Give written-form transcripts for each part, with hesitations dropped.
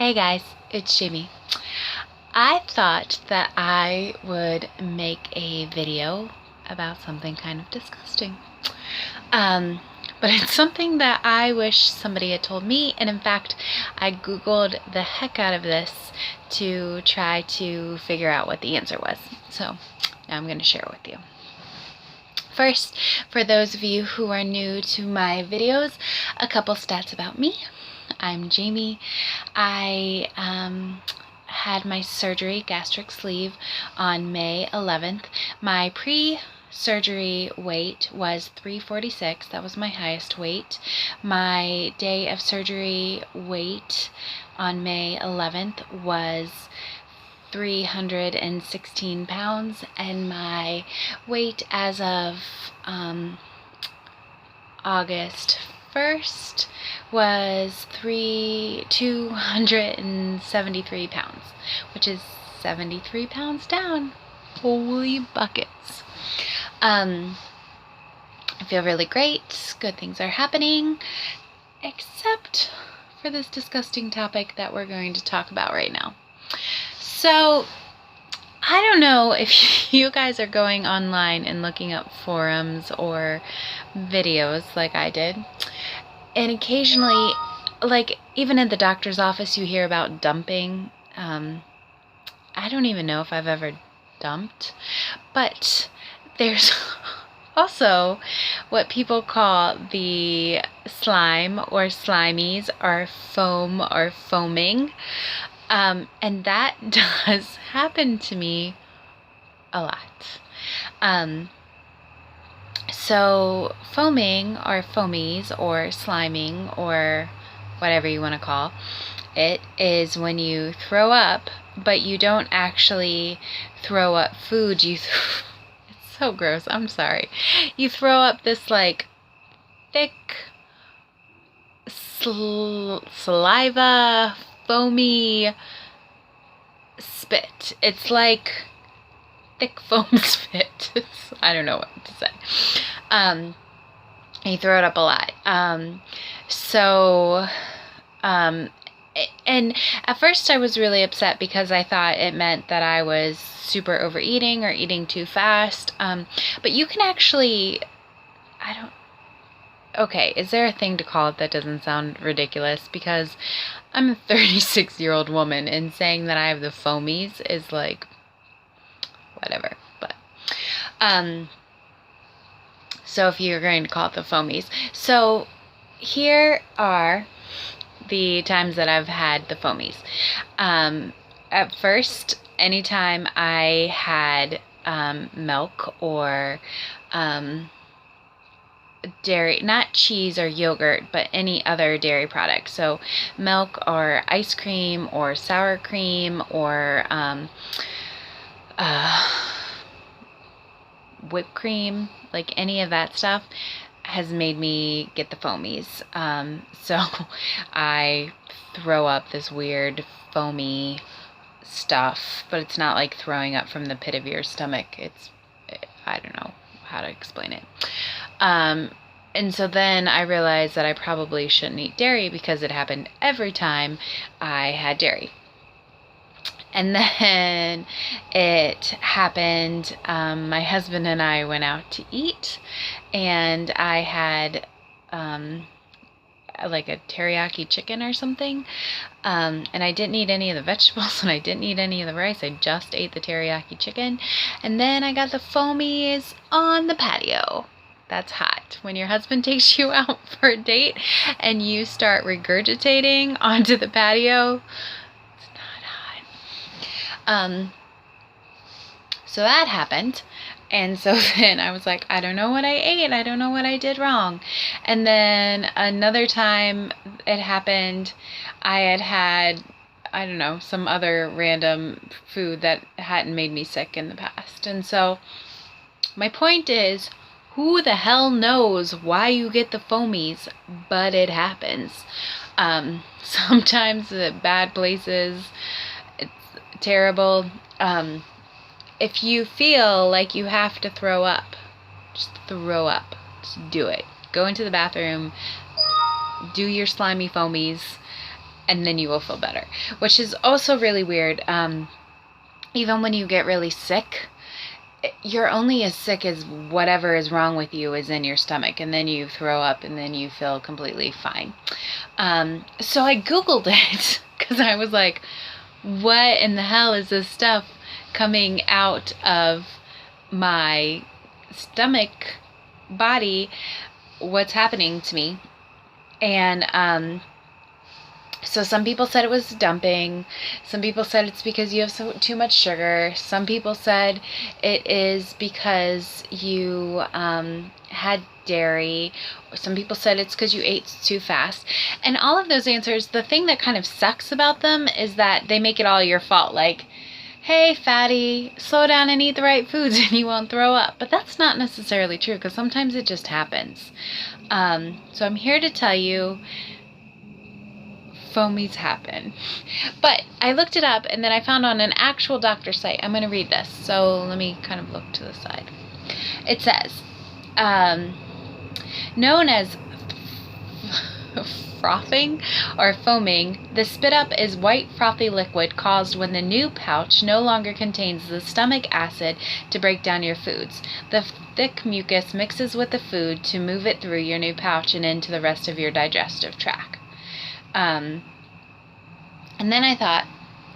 Hey guys, it's Jamie. I thought that I would make a video about something kind of disgusting. But it's something that I wish somebody had told me, and in fact, I Googled the heck out of this to try to figure out what the answer was. So now I'm going to share it with you. First, for those of you who are new to my videos, a couple stats about me. I'm Jamie. I had my surgery, gastric sleeve, on May 11th. My pre-surgery weight was 346. That was my highest weight. My day of surgery weight on May 11th was 316 pounds, and my weight as of August 1st was 273 pounds, which is 73 pounds down. Holy buckets. I feel really great. Good things are happening, except for this disgusting topic that we're going to talk about right now. So, I don't know if you guys are going online and looking up forums or videos like I did. And occasionally, like even in the doctor's office, you hear about dumping. I don't even know if I've ever dumped, but there's also what people call the slime or slimies or foam or foaming. And that does happen to me a lot. So foaming or foamies or sliming or whatever you want to call it is when you throw up, but you don't actually throw up food. It's so gross. I'm sorry. You throw up this like thick saliva, foamy spit. It's like thick foam spit. I don't know what to say. You throw it up a lot. And at first I was really upset because I thought it meant that I was super overeating or eating too fast. But you can actually, okay, is there a thing to call it that doesn't sound ridiculous? Because I'm a 36-year-old woman, and saying that I have the foamies is like, whatever. But, so if you're going to call it the foamies. So here are the times that I've had the foamies. At first, anytime I had milk or dairy, not cheese or yogurt, but any other dairy product. So milk or ice cream or sour cream or whipped cream, like any of that stuff has made me get the foamies. So I throw up this weird foamy stuff, but it's not like throwing up from the pit of your stomach. I don't know how to explain it. And so then I realized that I probably shouldn't eat dairy because it happened every time I had dairy. And then it happened, my husband and I went out to eat, and I had like a teriyaki chicken or something, and I didn't eat any of the vegetables and I didn't eat any of the rice. I just ate the teriyaki chicken, and then I got the foamies on the patio. That's hot. When your husband takes you out for a date and you start regurgitating onto the patio, it's not hot. So that happened. And so then I was like, I don't know what I ate. I don't know what I did wrong. And then another time it happened, I had, I don't know, some other random food that hadn't made me sick in the past. And so my point is, who the hell knows why you get the foamies, but it happens. Sometimes at bad places, it's terrible. If you feel like you have to throw up, just throw up. Just do it. Go into the bathroom, do your slimy foamies, and then you will feel better, which is also really weird. Even when you get really sick, you're only as sick as whatever is wrong with you is in your stomach, and then you throw up, and then you feel completely fine. So I Googled it because I was like, what in the hell is this stuff coming out of my stomach body? What's happening to me? And so some people said it was dumping. Some people said it's because you have too much sugar. Some people said it is because you had dairy. Some people said it's because you ate too fast. And all of those answers, the thing that kind of sucks about them is that they make it all your fault. Like, hey, fatty, slow down and eat the right foods and you won't throw up. But that's not necessarily true, because sometimes it just happens. So I'm here to tell you, Foamies happen. But I looked it up, and then I found on an actual doctor site. I'm going to read this. So let me kind of look to the side. It says, known as frothing or foaming, the spit up is white frothy liquid caused when the new pouch no longer contains the stomach acid to break down your foods. The thick mucus mixes with the food to move it through your new pouch and into the rest of your digestive tract. And then I thought,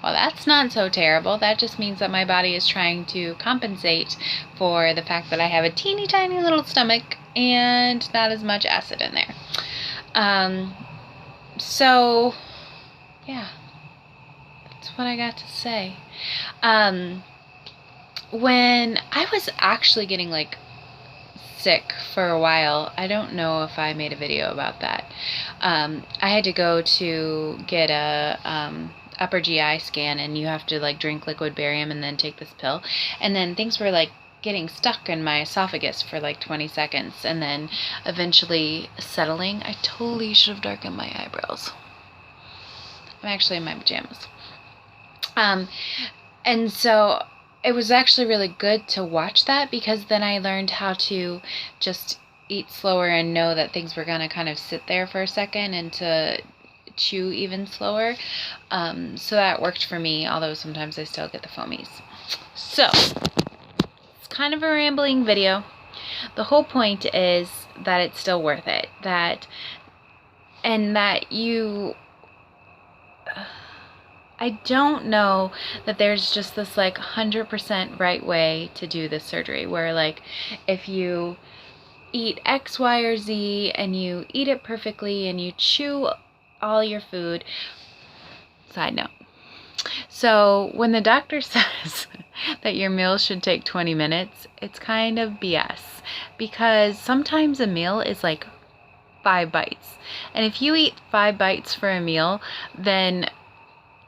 well, that's not so terrible. That just means that my body is trying to compensate for the fact that I have a teeny tiny little stomach and not as much acid in there. So yeah, that's what I got to say. When I was actually getting like sick for a while, I don't know if I made a video about that. I had to go to get a upper GI scan, and you have to like drink liquid barium and then take this pill, and then things were like getting stuck in my esophagus for like 20 seconds and then eventually settling. I totally should have darkened my eyebrows. I'm actually in my pajamas. And so it was actually really good to watch that, because then I learned how to just eat slower and know that things were going to kind of sit there for a second and to chew even slower. So that worked for me, although sometimes I still get the foamies. So it's kind of a rambling video. The whole point is that it's still worth it. I don't know that there's just this like 100% right way to do this surgery, where like if you eat X, Y, or Z and you eat it perfectly and you chew all your food. Side note. So when the doctor says that your meal should take 20 minutes, it's kind of BS, because sometimes a meal is like 5 bites. And if you eat 5 bites for a meal, then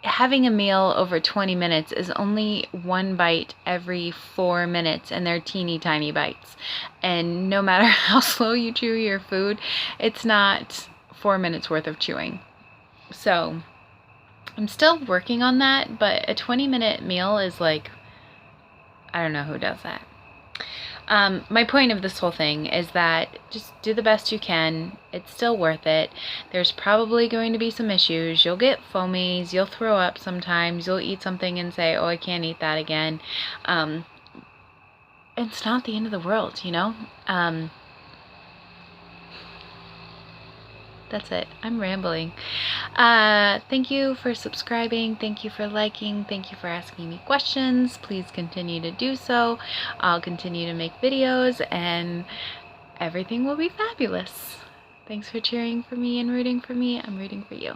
having a meal over 20 minutes is only 1 bite every 4 minutes, and they're teeny tiny bites. And no matter how slow you chew your food, it's not 4 minutes worth of chewing. So I'm still working on that, but a 20-minute meal is like, I don't know who does that. My point of this whole thing is that just do the best you can. It's still worth it. There's probably going to be some issues. You'll get foamies. You'll throw up sometimes. You'll eat something and say, oh, I can't eat that again. It's not the end of the world, you know? That's it. I'm rambling. Thank you for subscribing. Thank you for liking. Thank you for asking me questions. Please continue to do so. I'll continue to make videos and everything will be fabulous. Thanks for cheering for me and rooting for me. I'm rooting for you.